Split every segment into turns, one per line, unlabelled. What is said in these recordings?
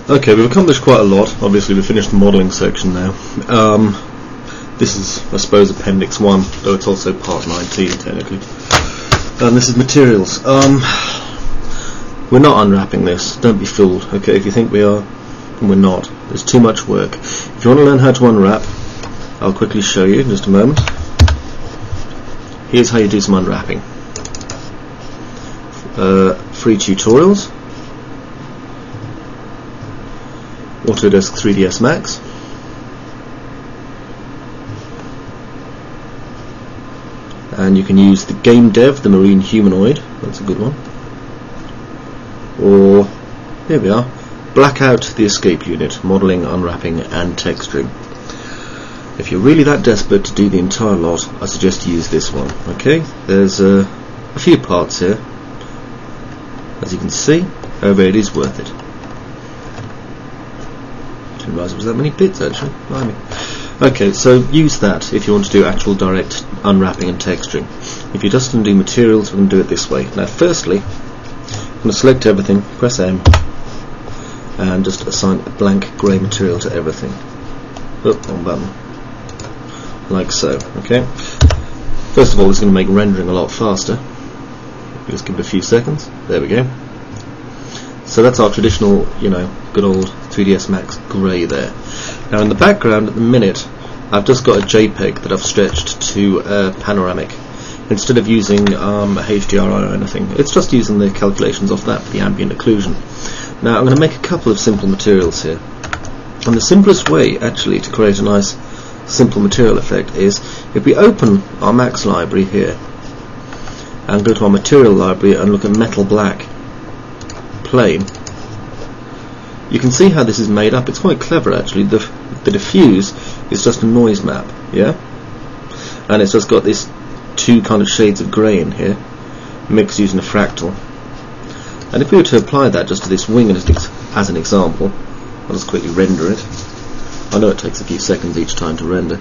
Okay, we've accomplished quite a lot. Obviously we've finished the modelling section now. This is, I suppose, Appendix 1, though it's also Part 19 technically. And this is materials. We're not unwrapping this, don't be fooled, okay? If you think we are, then we're not. There's too much work. If you want to learn how to unwrap, I'll quickly show you in just a moment. Here's how you do some unwrapping. Free tutorials. Autodesk 3ds Max. And you can use the Game Dev, the Marine Humanoid, that's a good one. Or, here we are, Blackout, the Escape Unit, modelling, unwrapping and texturing. If you're really that desperate to do the entire lot, I suggest you use this one, okay? There's a few parts here, as you can see, however it is worth it. Didn't realise there was that many bits actually. Okay, so use that if you want to do actual direct unwrapping and texturing. If you're just going to do materials, we're going to do it this way. Now firstly, I'm going to select everything, press M, and just assign a blank grey material to everything. Wrong button. Like so, okay? First of all, it's going to make rendering a lot faster. Just give it a few seconds. There we go. So that's our traditional, good old 3ds Max grey there. Now in the background at the minute, I've just got a JPEG that I've stretched to panoramic. Instead of using HDRI or anything, it's just using the calculations off that for the ambient occlusion. Now I'm going to make a couple of simple materials here. And the simplest way actually to create a nice simple material effect is if we open our Max library here and go to our material library and look at metal black plane, you can see how this is made up. It's quite clever actually. The diffuse is just a noise map, yeah, and it's just got this two kind of shades of grey in here mixed using a fractal. And if we were to apply that just to this wing as an example, I'll just quickly render it. I know it takes a few seconds each time to render.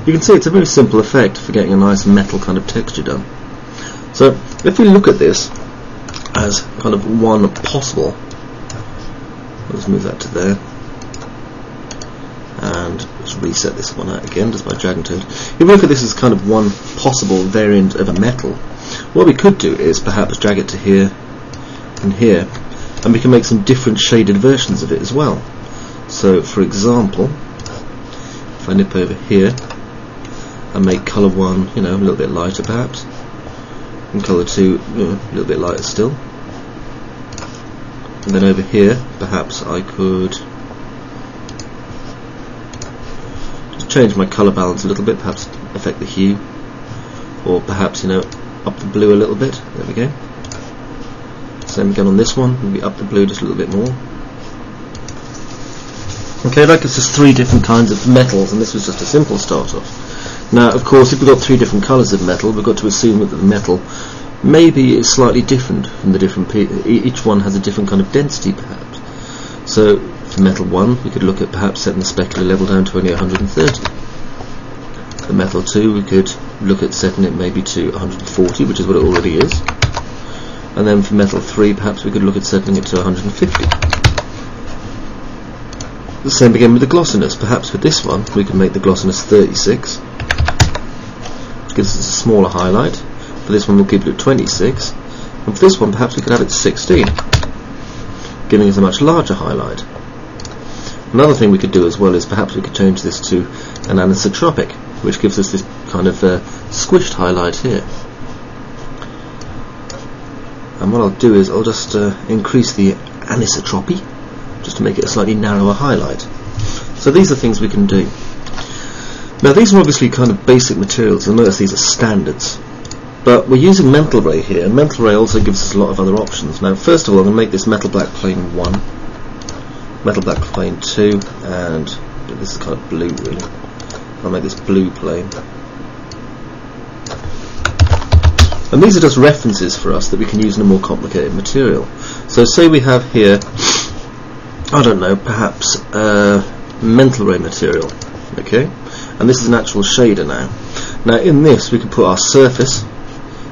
You can see it's a very simple effect for getting a nice metal kind of texture done. So if we look at this as kind of one possible, let's move that to there and just reset this one out again just by drag and toad. If we look at this as kind of one possible variant of a metal, what we could do is perhaps drag it to here and here, and we can make some different shaded versions of it as well. So for example, if I nip over here and make colour 1 a little bit lighter perhaps, and colour 2 a little bit lighter still, and then over here perhaps I could just change my colour balance a little bit, perhaps affect the hue, or perhaps up the blue a little bit. There we go. Same again on this one, maybe up the blue just a little bit more. Okay, that gives us 3 different kinds of metals, and this was just a simple start off. Now of course if we've got 3 different colours of metal, we've got to assume that the metal maybe is slightly different from the different each one has a different kind of density perhaps. So for metal 1 we could look at perhaps setting the specular level down to only 130. For metal 2 we could look at setting it maybe to 140, which is what it already is. And then for metal 3 perhaps we could look at setting it to 150. The same again with the glossiness. Perhaps for this one we can make the glossiness 36, which gives us a smaller highlight. For this one we'll keep it at 26, and for this one perhaps we could have it 16, giving us a much larger highlight. Another thing we could do as well is perhaps we could change this to an anisotropic, which gives us this kind of squished highlight here. And what I'll do is I'll just increase the anisotropy just to make it a slightly narrower highlight. So these are things we can do. Now these are obviously kind of basic materials. You'll notice these are standards, but we're using Mental Ray here, and Mental Ray also gives us a lot of other options. Now first of all I'm going to make this metal black plane 1, metal black plane 2, and this is kind of blue really. I'll make this blue plane. And these are just references for us that we can use in a more complicated material. So say we have here, I don't know, perhaps Mental Ray material, okay? And this is an actual shader now. Now in this we can put our surface,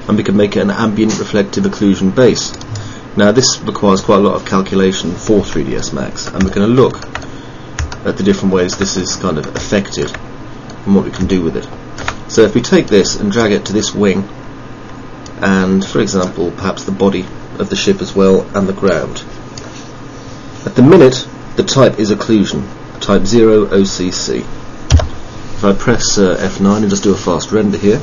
and we can make it an ambient reflective occlusion base. Now this requires quite a lot of calculation for 3ds Max, and we're going to look at the different ways this is kind of affected and what we can do with it. So if we take this and drag it to this wing, and for example perhaps the body of the ship as well, and the ground. At the minute the type is occlusion, type 0 OCC. If I press F9 and just do a fast render here,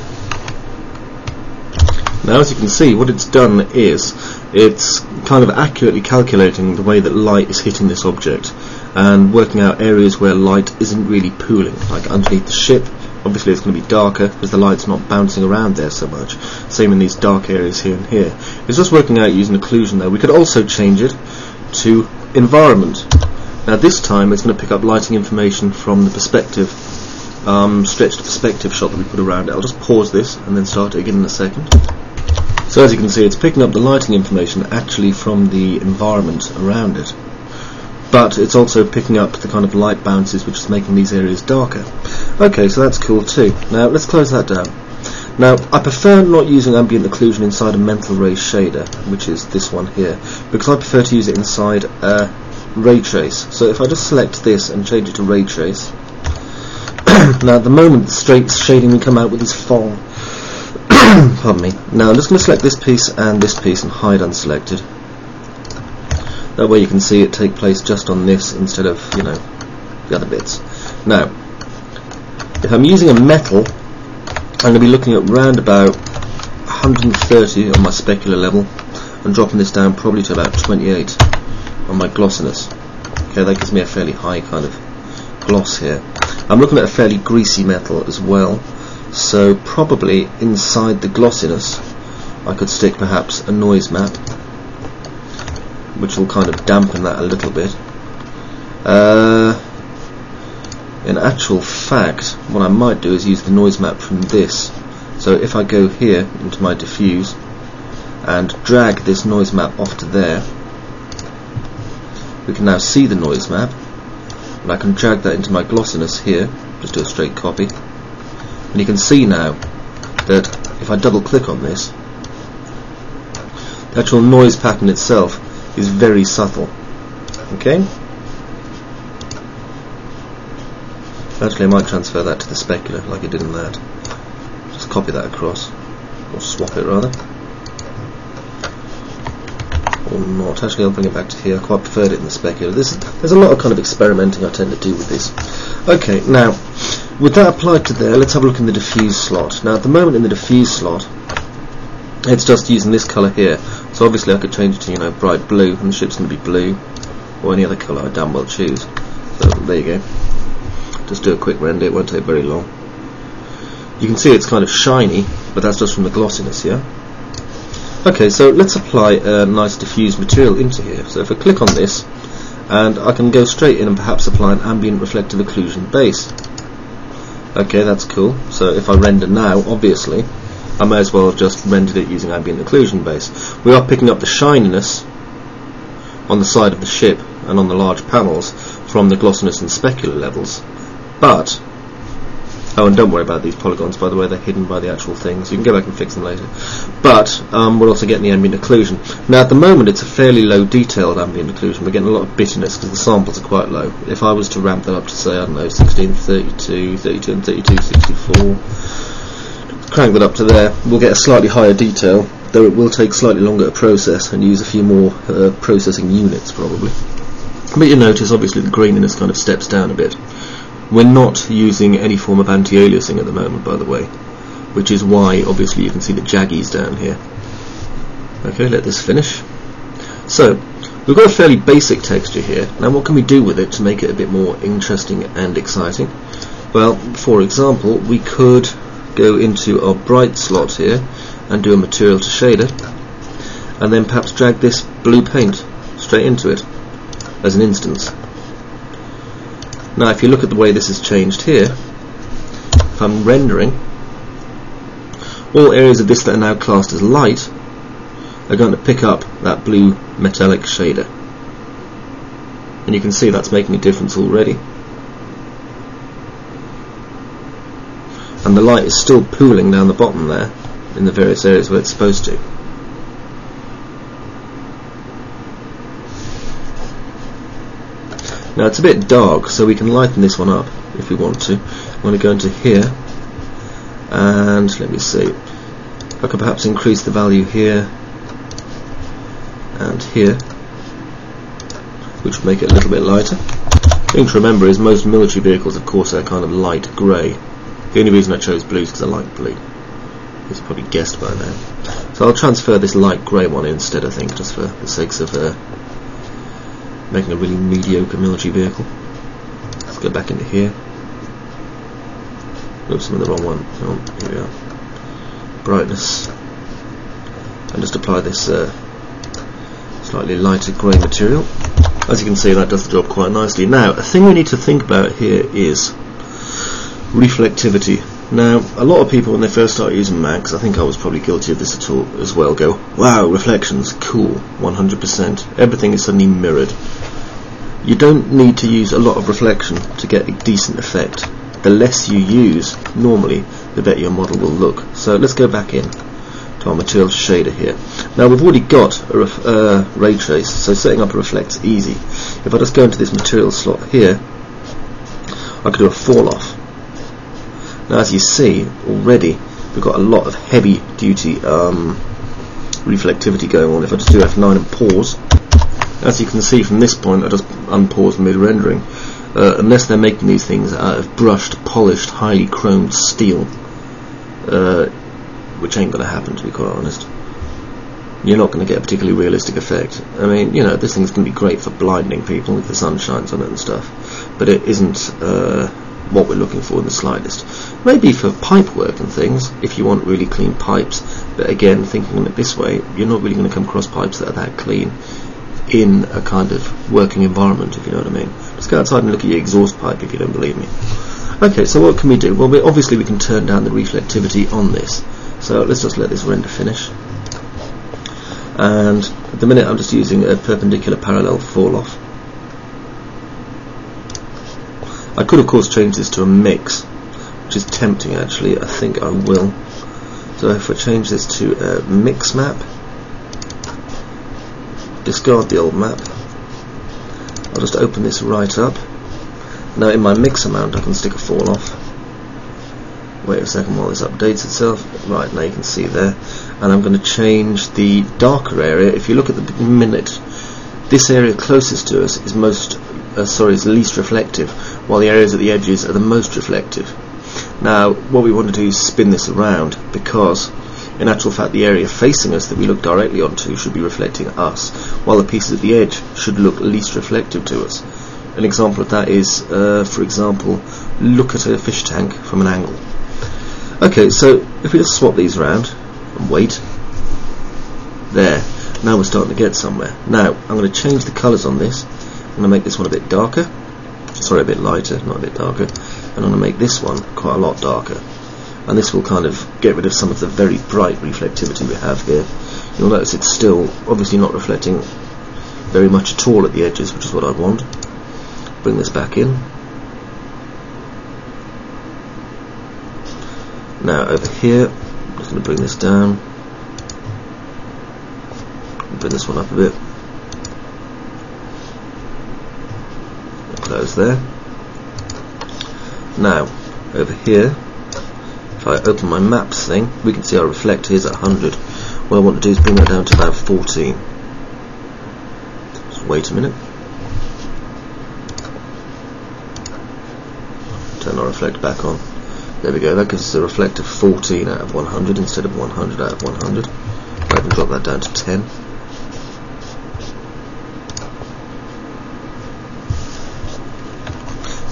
now as you can see what it's done is it's kind of accurately calculating the way that light is hitting this object and working out areas where light isn't really pooling, like underneath the ship. Obviously it's going to be darker because the light's not bouncing around there so much. Same in these dark areas here and here. It's just working out using occlusion there. We could also change it to environment. Now this time it's going to pick up lighting information from the perspective, stretched perspective shot that we put around it. I'll just pause this and then start it again in a second. So as you can see it's picking up the lighting information actually from the environment around it. But it's also picking up the kind of light bounces which is making these areas darker. Okay, so that's cool too. Now let's close that down. Now I prefer not using ambient occlusion inside a mental ray shader, which is this one here, because I prefer to use it inside a ray trace. So if I just select this and change it to ray trace, now at the moment the straight shading will come out with this fall. Pardon me. Now I'm just going to select this piece and hide unselected. That way you can see it take place just on this instead of, you know, the other bits. Now, if I'm using a metal, I'm going to be looking at round about 130 on my specular level and dropping this down probably to about 28 on my glossiness. Okay, that gives me a fairly high kind of gloss here. I'm looking at a fairly greasy metal as well, so probably inside the glossiness I could stick perhaps a noise map, which will kind of dampen that a little bit. In actual fact, what I might do is use the noise map from this. So if I go here into my diffuse and drag this noise map off to there, we can now see the noise map, and I can drag that into my glossiness here, just do a straight copy, and you can see now that if I double click on this, the actual noise pattern itself is very subtle. Okay? Actually I might transfer that to the specular like I did in that. Just copy that across, or swap it rather. Or not. Actually I'll bring it back to here. I quite preferred it in the specular. There's a lot of kind of experimenting I tend to do with this. Okay, now with that applied to there, let's have a look in the diffuse slot. Now at the moment in the diffuse slot it's just using this colour here. So obviously I could change it to, you know, bright blue, and the ship's going to be blue, or any other colour I damn well choose. So there you go. Just do a quick render, it won't take very long. You can see it's kind of shiny, but that's just from the glossiness, yeah? Okay, so let's apply a nice diffused material into here. So if I click on this, and I can go straight in and perhaps apply an ambient reflective occlusion base. Okay, that's cool. So if I render now, obviously I may as well have just rendered it using ambient occlusion base. We are picking up the shininess on the side of the ship and on the large panels from the glossiness and specular levels, but and don't worry about these polygons, by the way, they're hidden by the actual things. You can go back and fix them later. But we're also getting the ambient occlusion. Now at the moment it's a fairly low detailed ambient occlusion. We're getting a lot of bittiness because the samples are quite low. If I was to ramp that up to say, I don't know, 16, 32, 32 and 32, 64, crank that up to there, we'll get a slightly higher detail, though it will take slightly longer to process and use a few more processing units probably. But you notice obviously the graininess kind of steps down a bit. We're not using any form of anti-aliasing at the moment, by the way, which is why obviously you can see the jaggies down here. Okay, let this finish. So we've got a fairly basic texture here. Now what can we do with it to make it a bit more interesting and exciting? Well, for example, we could go into our bright slot here and do a material to shader, and then perhaps drag this blue paint straight into it as an instance. Now if you look at the way this has changed here, if I'm rendering, all areas of this that are now classed as light are going to pick up that blue metallic shader, and you can see that's making a difference already. And the light is still pooling down the bottom there in the various areas where it's supposed to. Now it's a bit dark, so we can lighten this one up if we want to. I'm going to go into here, and let me see. I could perhaps increase the value here and here, which would make it a little bit lighter. The thing to remember is most military vehicles, of course, are kind of light grey. The only reason I chose blue is because I like blue. As you probably guessed by now. So I'll transfer this light grey one instead, I think, just for the sakes of making a really mediocre military vehicle. Let's go back into here. Oops, I'm in the wrong one. Oh, here we are. Brightness. And just apply this slightly lighter grey material. As you can see, that does the job quite nicely. Now, a thing we need to think about here is reflectivity. Now, a lot of people when they first start using Macs, I think I was probably guilty of this as well, go, wow, reflections, cool, 100%. Everything is suddenly mirrored. You don't need to use a lot of reflection to get a decent effect. The less you use, normally, the better your model will look. So let's go back in to our material shader here. Now we've already got a ray trace, so setting up a reflect's easy. If I just go into this material slot here, I could do a fall off. Now as you see already we've got a lot of heavy duty reflectivity going on. If I just do F9 and pause, as you can see from this point, I just unpause mid rendering. Unless they're making these things out of brushed, polished, highly chromed steel, which ain't going to happen, to be quite honest, you're not going to get a particularly realistic effect. I mean, you know, this thing's going to be great for blinding people if the sun shines on it and stuff, but it isn't what we're looking for in the slightest. Maybe for pipe work and things, if you want really clean pipes, but again, thinking of it this way, you're not really going to come across pipes that are that clean in a kind of working environment, if you know what I mean. Just go outside and look at your exhaust pipe if you don't believe me. Okay, so what can we do? Well, obviously we can turn down the reflectivity on this. So let's just let this render finish. And at the minute I'm just using a perpendicular parallel fall off. I could of course change this to a mix, which is tempting actually. I think I will. So if I change this to a mix map, discard the old map, I'll just open this right up. Now in my mix amount I can stick a fall off. Wait a second while this updates itself. Right, now you can see there. And I'm going to change the darker area. If you look at the minute, this area closest to us is is least reflective, while the areas at the edges are the most reflective. Now what we want to do is spin this around, because in actual fact the area facing us that we look directly onto should be reflecting us, while the pieces at the edge should look least reflective to us. An example of that is, for example, look at a fish tank from an angle. Okay, so if we just swap these around and wait, there, now we're starting to get somewhere. Now I'm going to change the colours on this. I'm going to make this one a bit darker, sorry, a bit lighter, not a bit darker, and I'm going to make this one quite a lot darker. And this will kind of get rid of some of the very bright reflectivity we have here. You'll notice it's still obviously not reflecting very much at all at the edges, which is what I want. Bring this back in. Now over here, I'm just going to bring this down, bring this one up a bit, close there. Now over here, if I open my maps thing, we can see our reflector is at 100. What I want to do is bring that down to about 14. Just wait a minute. Turn our reflect back on. There we go, that gives us a reflect of 14 out of 100 instead of 100 out of 100. I can drop that down to 10.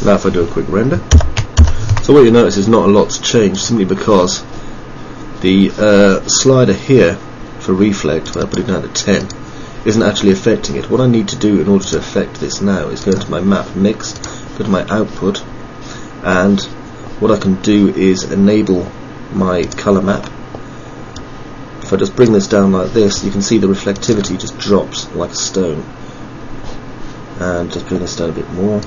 Now if I do a quick render, so what you notice is not a lot's changed, simply because the slider here for reflect, where I put it down to 10, isn't actually affecting it. What I need to do in order to affect this now is go into my map mix, go to my output, and what I can do is enable my color map. If I just bring this down like this, you can see the reflectivity just drops like a stone. And just bring this down a bit more.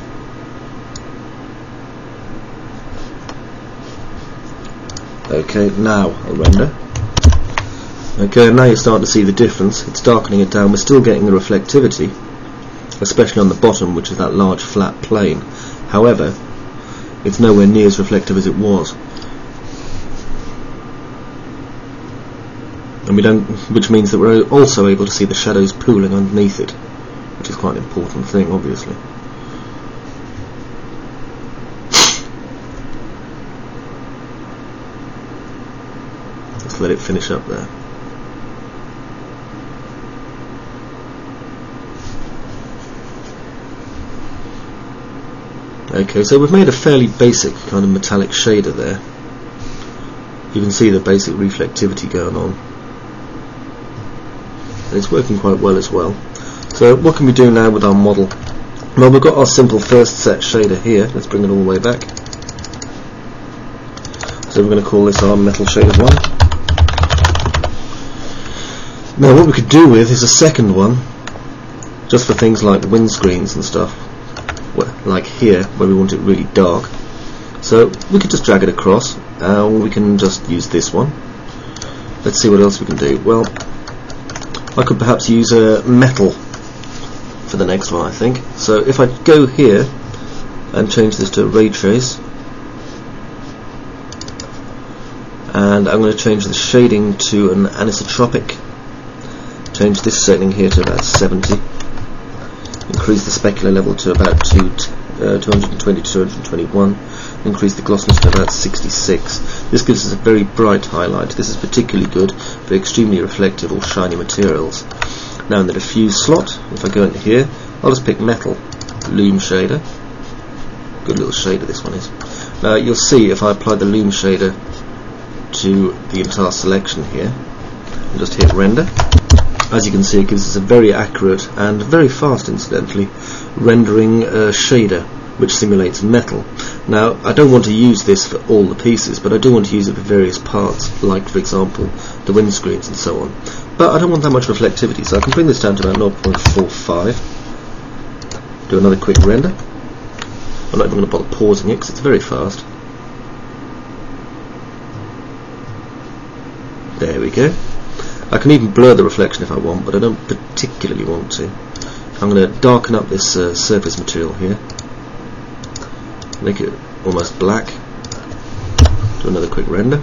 Okay, now I'll render. Okay, now you're starting to see the difference. It's darkening it down. We're still getting the reflectivity, especially on the bottom, which is that large flat plane. However, it's nowhere near as reflective as it was, and which means that we're also able to see the shadows pooling underneath it, which is quite an important thing, obviously. Let's let it finish up there. Okay, so we've made a fairly basic kind of metallic shader there. You can see the basic reflectivity going on, and it's working quite well as well. So what can we do now with our model? Well, we've got our simple first set shader here. Let's bring it all the way back. So we're going to call this our metal shader 1. Now what we could do with is a second one, just for things like windscreens and stuff, like here where we want it really dark. So we could just drag it across, or we can just use this one. Let's see what else we can do. Well, I could perhaps use a metal for the next one, I think. So if I go here and change this to ray trace, and I'm going to change the shading to an anisotropic, change this setting here to about 70, increase the specular level to about 220 to 221, increase the glossiness to about 66. This gives us a very bright highlight. This is particularly good for extremely reflective or shiny materials. Now in the diffuse slot, if I go into here, I'll just pick metal, loom shader. Good little shader this one is. Now you'll see if I apply the loom shader to the entire selection here, and just hit render, as you can see it gives us a very accurate and very fast, incidentally, rendering shader which simulates metal. Now I don't want to use this for all the pieces, but I do want to use it for various parts, like for example the windscreens and so on. But I don't want that much reflectivity, so I can bring this down to about 0.45, do another quick render. I'm not even going to bother pausing it because it's very fast. There we go. I can even blur the reflection if I want, but I don't particularly want to. I'm going to darken up this surface material here, make it almost black, do another quick render.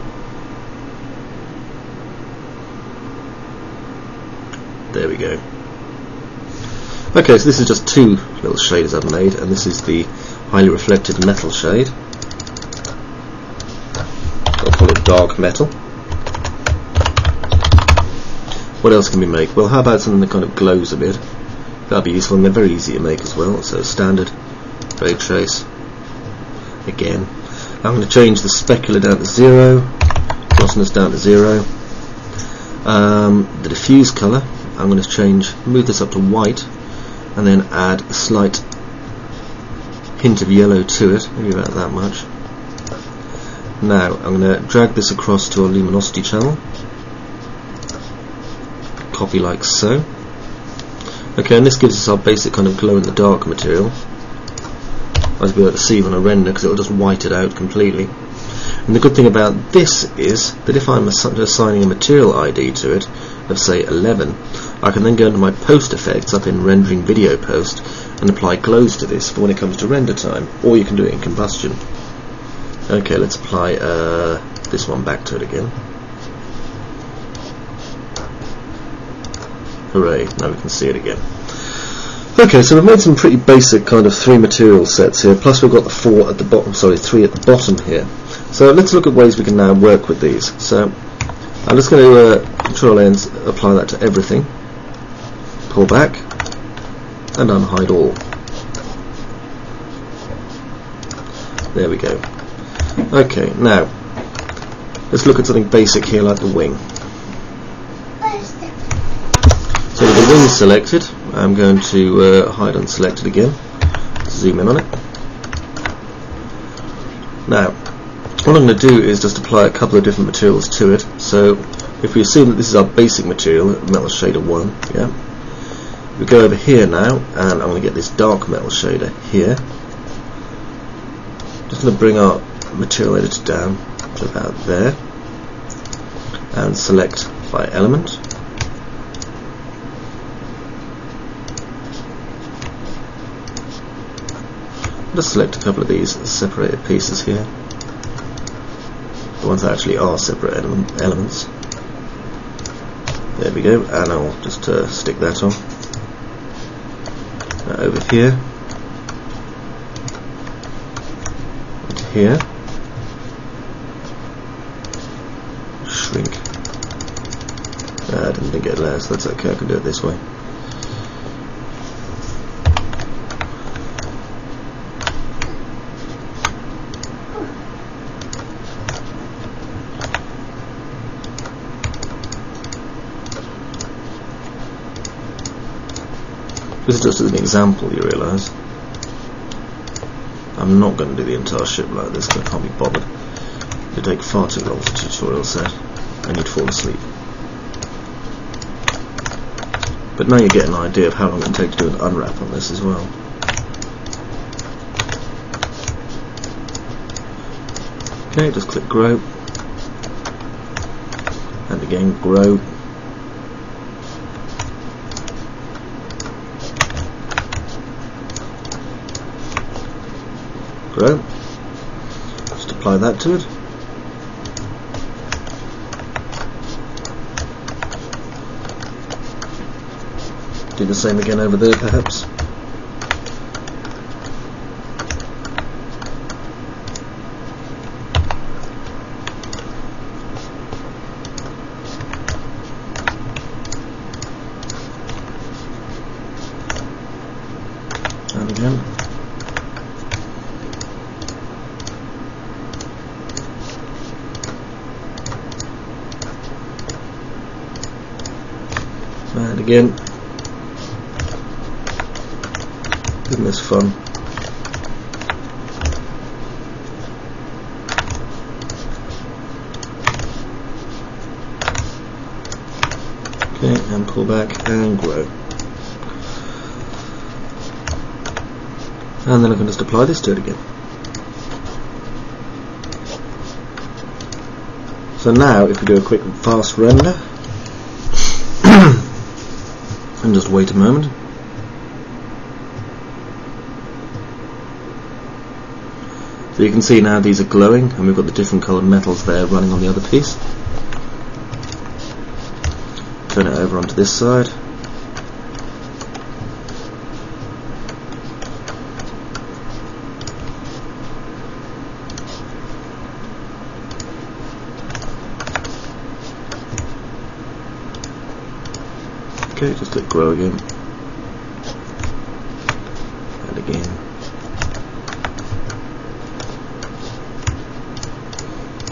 There we go. Okay, so this is just two little shaders I've made, and this is the highly reflected metal shade. I'll call it dark metal. What else can we make? Well, how about something that kind of glows a bit? That'd be useful, and they're very easy to make as well. So standard, ray trace. Again, I'm going to change the specular down to 0, glossiness down to 0. The diffuse colour, I'm going to move this up to white, and then add a slight hint of yellow to it, maybe about that much. Now I'm going to drag this across to our luminosity channel, copy like so. Okay, and this gives us our basic kind of glow in the dark material, as we'll be able to see when I render, because it'll just white it out completely. And the good thing about this is that if I'm assigning a material ID to it of say 11, I can then go into my post effects up in rendering video post and apply glows to this for when it comes to render time, or you can do it in combustion. Okay, let's apply this one back to it again. Hooray, now we can see it again. Okay, so we've made some pretty basic kind of 3 material sets here, plus we've got the 4 at the bottom, sorry, 3 at the bottom here. So let's look at ways we can now work with these. So I'm just going to Control N, apply that to everything, pull back, and unhide all. There we go. Okay, now let's look at something basic here like the wing. So with the wing selected, I'm going to hide unselected again, zoom in on it. Now, what I'm going to do is just apply a couple of different materials to it. So if we assume that this is our basic material, metal shader 1, yeah, we go over here now, and I'm going to get this dark metal shader here. Just going to bring our material editor down to about there, and select by element. Just select a couple of these separated pieces here, the ones that actually are separate elements. There we go, and I'll just stick that on. Over here, and here, shrink. I didn't think it there, so that's okay, I can do it this way. This is just as an example, you realise. I'm not going to do the entire ship like this because I can't be bothered. It would take far too long for a tutorial set, and you'd fall asleep. But now you get an idea of how long it takes to do an unwrap on this as well. Okay, just click grow, and again grow. Grow. Just apply that to it. Do the same again over there, perhaps. And again. And again. Isn't this fun? Okay, and pull back and grow. And then I can just apply this to it again. So now, if we do a quick fast render, and just wait a moment. So you can see now these are glowing, and we've got the different coloured metals there running on the other piece. Turn it over onto this side. Okay, just click grow again. And again.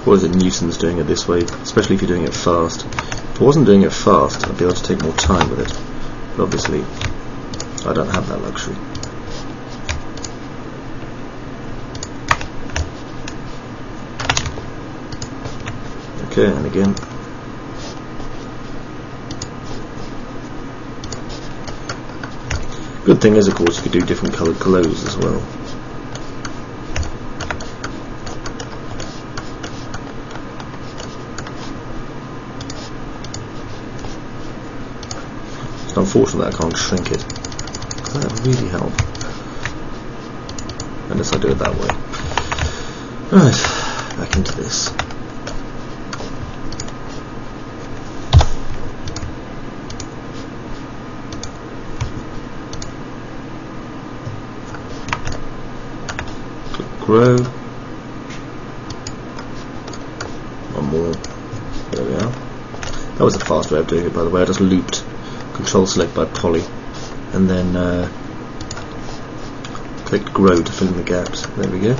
Always a nuisance doing it this way, especially if you're doing it fast. If I wasn't doing it fast, I'd be able to take more time with it. But obviously, I don't have that luxury. Okay, and again. Good thing is, of course, you could do different coloured glows as well. It's unfortunate that I can't shrink it. That would really help. Unless I do it that way. Right, back into this. Grow. One more. There we are. That was a fast way of doing it, by the way. I just looped Control Select by Poly, and then clicked Grow to fill in the gaps. There we go.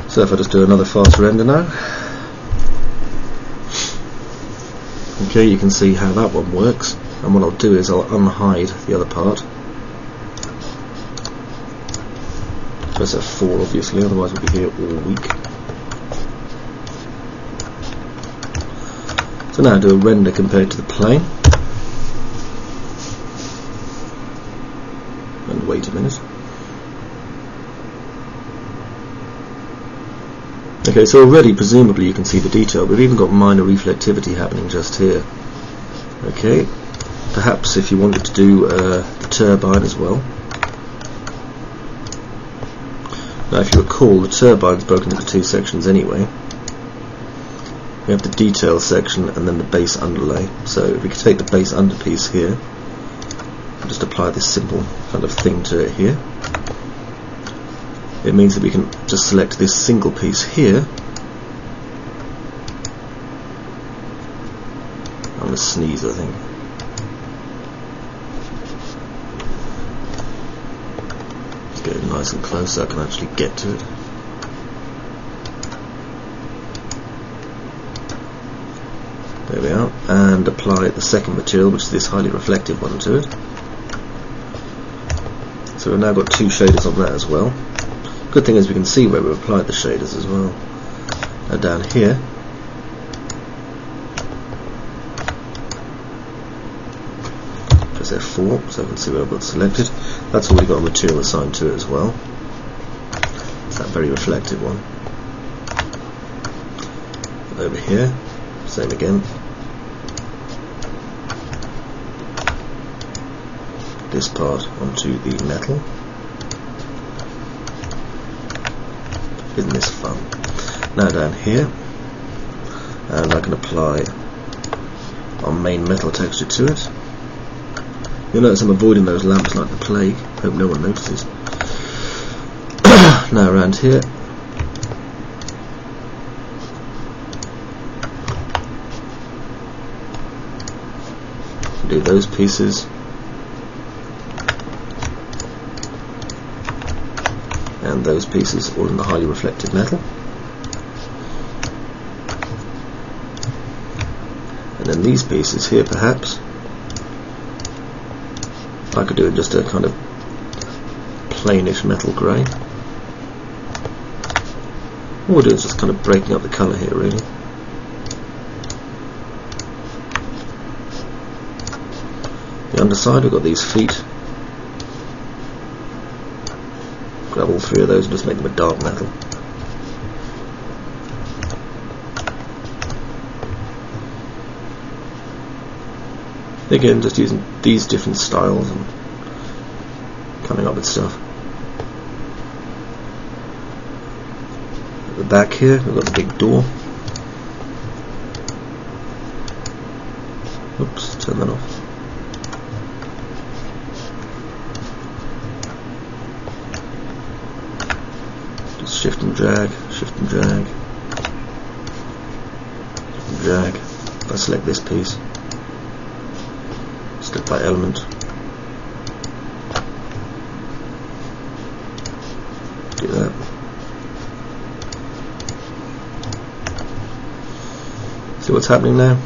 So if I just do another fast render now. Okay, you can see how that one works. And what I'll do is I'll unhide the other part. Press F4 obviously, otherwise we'll be here all week. So now do a render compared to the plane. And wait a minute. Okay, so already presumably you can see the detail. We've even got minor reflectivity happening just here. Okay, perhaps if you wanted to do the turbine as well. Now if you recall, the turbine's broken into two sections anyway. We have the detail section and then the base underlay. So if we could take the base underpiece here and just apply this simple kind of thing to it here, it means that we can just select this single piece here. I'm going to sneeze, I think. Let's get it nice and close so I can actually get to it. There we are, and apply the second material, which is this highly reflective one, to it. So we've now got two shaders on that as well. Good thing is we can see where we've applied the shaders as well. Now down here, press F4 so I can see where I've got selected. That's already got a material assigned to it as well. It's that very reflective one. And over here, same again. This part onto the metal. Isn't this fun? Now down here, and I can apply our main metal texture to it. You'll notice I'm avoiding those lamps like the plague. Hope no one notices. Now around here, do those pieces, and those pieces all in the highly reflective metal, and then these pieces here perhaps I could do in just a kind of plainish metal grey. What we'll do is just kind of breaking up the colour here really. The underside, we've got these feet. Grab all three of those and just make them a dark metal. Again, just using these different styles and coming up with stuff. At the back here, we've got the big door. Oops, turn that off. Shift and drag, shift and drag, shift and drag. If I select this piece, step by element, do that. See what's happening now?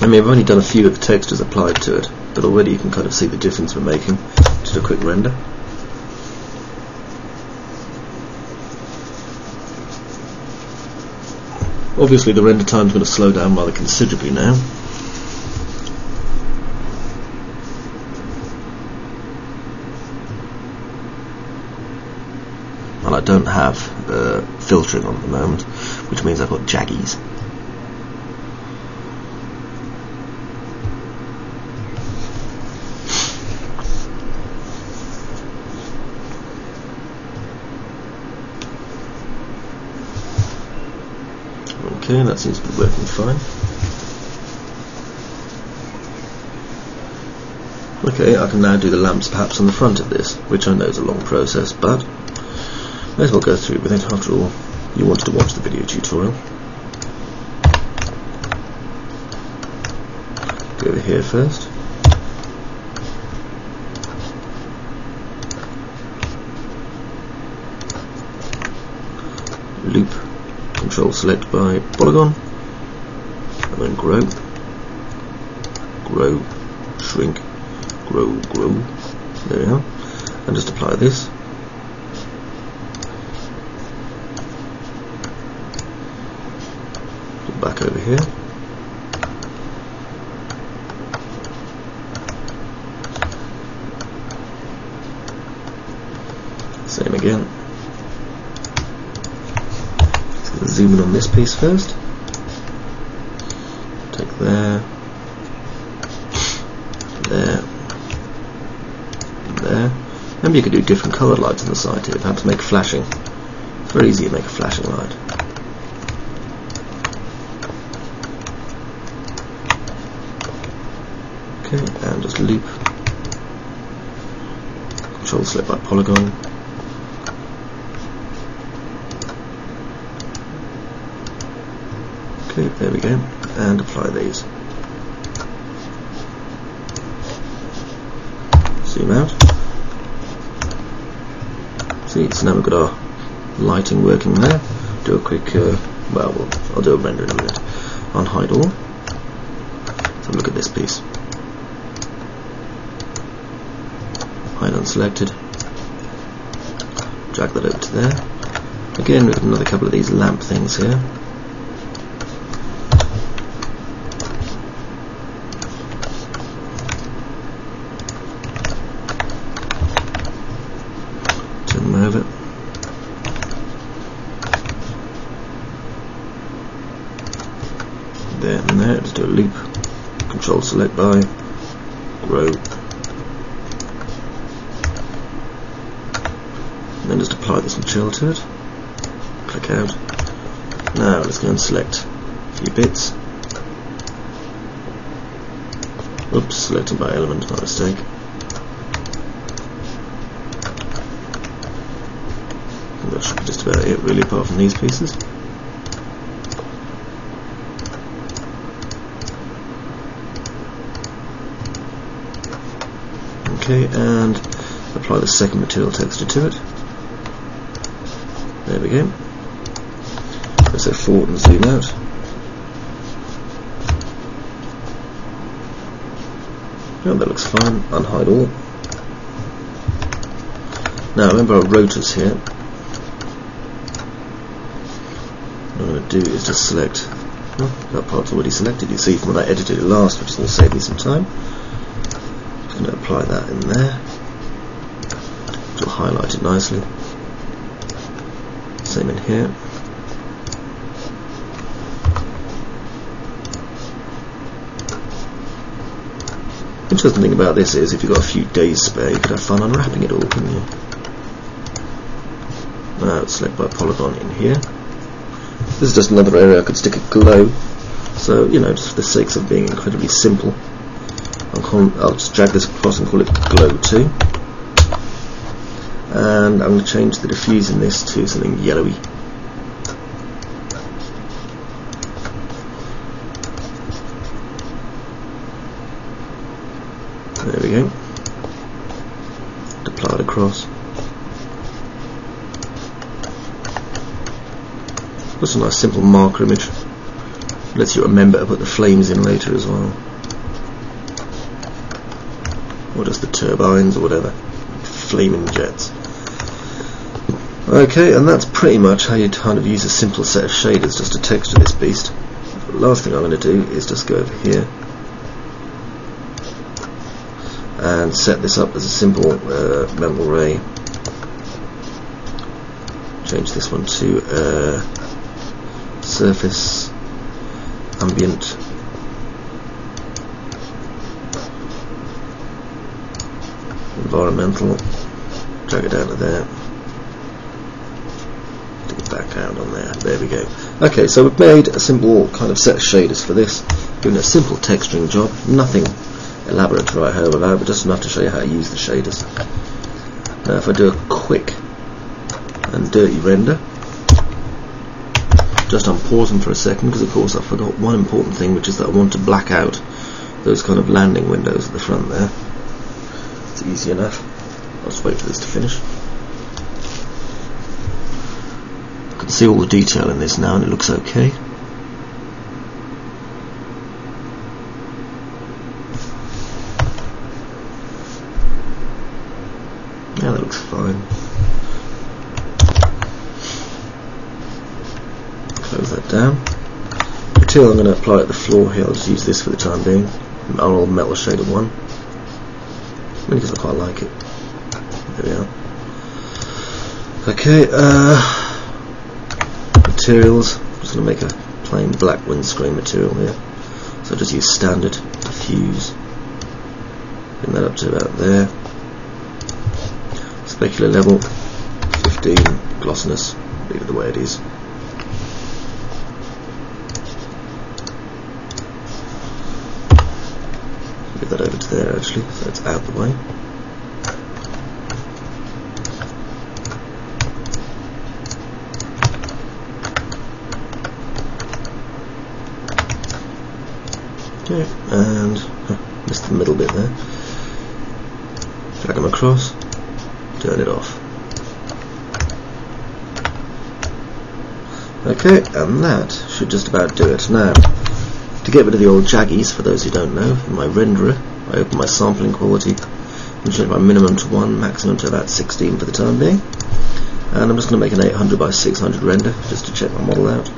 I mean, I've only done a few of the textures applied to it, but already you can kind of see the difference we're making. Just a quick render. Obviously the render time is going to slow down rather considerably now. And I don't have filtering on at the moment, which means I've got jaggies. Okay, that seems to be working fine. Okay, I can now do the lamps perhaps on the front of this, which I know is a long process, but may as well go through with it. After all, you wanted to watch the video tutorial. Go over here first. Loop. Control select by polygon, and then grow, grow, shrink, grow, grow. There we are. And just apply this. Back over here. Same again. Zoom in on this piece first. Take there, there, there. Remember, you could do different coloured lights on the side here, perhaps make flashing. It's very easy to make a flashing light. Okay, and just loop. Control select by polygon. Okay, there we go, and apply these. Zoom out. See, so now we've got our lighting working there. Do a quick, well, I'll do a render in a minute. Unhide all. So look at this piece. Hide unselected. Drag that over to there. Again, we've got another couple of these lamp things here. Turn them over. There and there. Just do a loop. Control select by row. And then just apply this material to it. Click out. Now let's go and select a few bits. Oops, selected by element, my mistake. And that should be just about it really, apart from these pieces. Okay, and apply the second material texture to it. There we go. Let's go forward and zoom out. Oh, that looks fine. Unhide all. Now remember our rotors here. What I'm going to do is just select. Oh, that part's already selected. You see from when I edited it last, which is going to save me some time. Just going to apply that in there. Which will highlight it nicely. Same in here. Interesting thing about this is if you've got a few days spare, you could have fun unwrapping it all, couldn't you? Now select by polygon in here. This is just another area I could stick a glow. So, you know, just for the sake of being incredibly simple, I'll just drag this across and call it glow 2. And I'm going to change the diffuse in this to something yellowy. There we go. Apply it across. Just a nice simple marker image. Lets you remember to put the flames in later as well. Or just the turbines or whatever. Flaming jets. Okay, and that's pretty much how you kind of use a simple set of shaders just to texture this beast. The last thing I'm going to do is just go over here and set this up as a simple mental ray. Change this one to surface ambient. Environmental. Drag it down to there. Dig it back out on there. There we go. Okay, so we've made a simple kind of set of shaders for this. Doing a simple texturing job. Nothing elaborate to write home about, but just enough to show you how to use the shaders. Now if I do a quick and dirty render, just unpause them for a second, because of course I forgot one important thing, which is that I want to black out those kind of landing windows at the front there. It's easy enough. I'll just wait for this to finish. I can see all the detail in this now and it looks okay. Yeah, that looks fine. Close that down. The material I'm going to apply at the floor here, I'll just use this for the time being. Our old metal shaded one. Mainly because I quite like it. There we are. Okay, materials. I'm just going to make a plain black windscreen material here. So I'll just use standard diffuse. Bring that up to about there. specular level 15, glossiness, leave it the way it is. Move that over to there actually, so it's out the way. Okay, and missed the middle bit there. Drag them across, turn it off. Okay, and that should just about do it. Now, to get rid of the old jaggies, for those who don't know, in my renderer, I open my sampling quality and change my minimum to 1, maximum to about 16 for the time being. And I'm just going to make an 800 by 600 render, just to check my model out.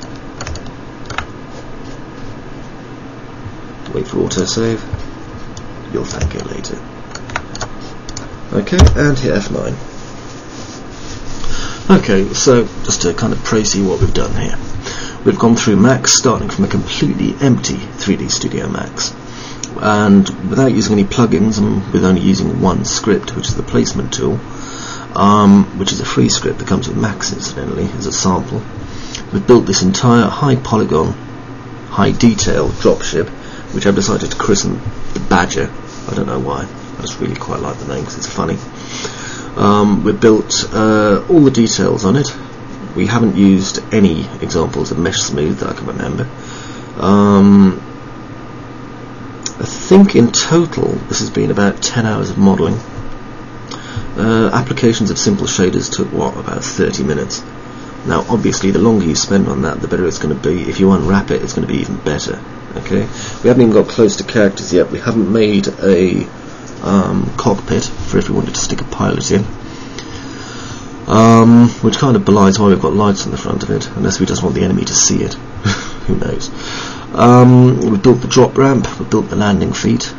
Wait for autosave. You'll thank it later. Okay, and hit F9. Okay, so just to kind of précis what we've done here. We've gone through Max, starting from a completely empty 3D Studio Max. And without using any plugins, and with only using one script, which is the placement tool, which is a free script that comes with Max incidentally, as a sample. We've built this entire high polygon, high detail dropship, which I've decided to christen the Badger. I don't know why, I just really quite like the name because it's funny. We've built all the details on it. We haven't used any examples of Mesh Smooth that I can remember. I think in total this has been about 10 hours of modelling. Applications of simple shaders took about 30 minutes. Now obviously the longer you spend on that, the better it's going to be. If you unwrap it, it's going to be even better. Okay, we haven't even got close to characters yet. We haven't made a cockpit for if we wanted to stick a pilot in, which kind of belies why we've got lights on the front of it, unless we just want the enemy to see it. Who knows? We've built the drop ramp, we've built the landing feet.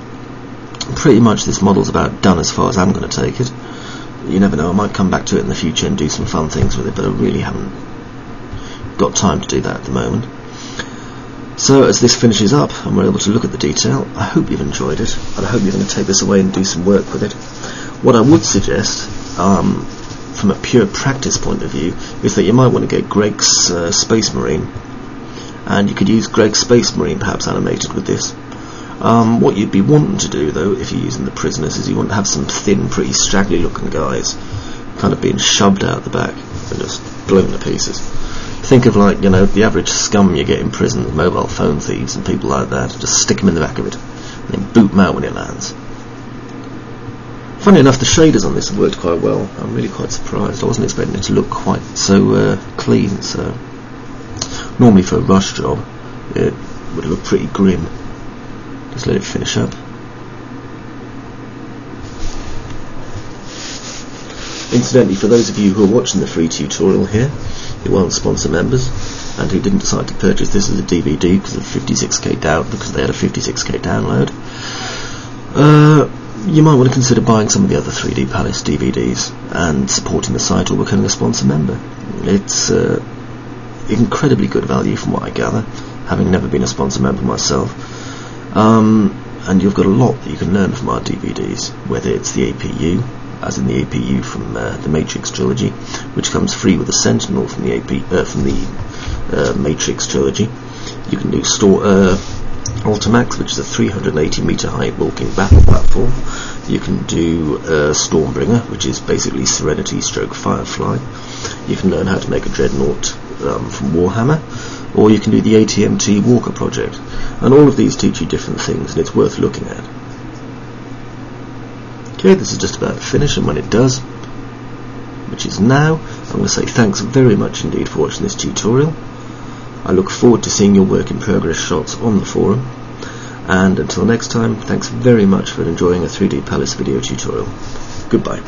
Pretty much this model's about done as far as I'm going to take it. You never know, I might come back to it in the future and do some fun things with it, but I really haven't got time to do that at the moment. So as this finishes up and we're able to look at the detail, I hope you've enjoyed it, and I hope you're going to take this away and do some work with it. What I would suggest, from a pure practice point of view, is that you might want to get Greg's Space Marine, and you could use Greg's Space Marine perhaps animated with this. What you'd be wanting to do though, if you're using the prisoners, is you want to have some thin, pretty straggly looking guys kind of being shoved out the back and just blown to pieces. Think of, like, you know, the average scum you get in prison, mobile phone thieves and people like that. Just stick them in the back of it and then boot them out when it lands. Funny enough, the shaders on this have worked quite well. I'm really quite surprised. I wasn't expecting it to look quite so clean. So normally for a rush job it would look pretty grim. Just let it finish up. Incidentally, for those of you who are watching the free tutorial here, who aren't sponsor members, and who didn't decide to purchase this as a DVD because of 56k because they had a 56k download, you might want to consider buying some of the other 3D Palace DVDs and supporting the site or becoming a sponsor member. It's incredibly good value from what I gather, having never been a sponsor member myself. And you've got a lot that you can learn from our DVDs, whether it's the APU, as in the APU from the Matrix trilogy, which comes free with the Sentinel from the Matrix trilogy. You can do Ultimax, which is a 380 meter high walking battle platform. You can do Stormbringer, which is basically Serenity stroke Firefly. You can learn how to make a Dreadnought from Warhammer, or you can do the ATMT Walker project. And all of these teach you different things, and it's worth looking at. Okay, this is just about to finish, and when it does, which is now, I'm going to say thanks very much indeed for watching this tutorial. I look forward to seeing your work in progress shots on the forum, and until next time, thanks very much for enjoying a 3D Palace video tutorial. Goodbye.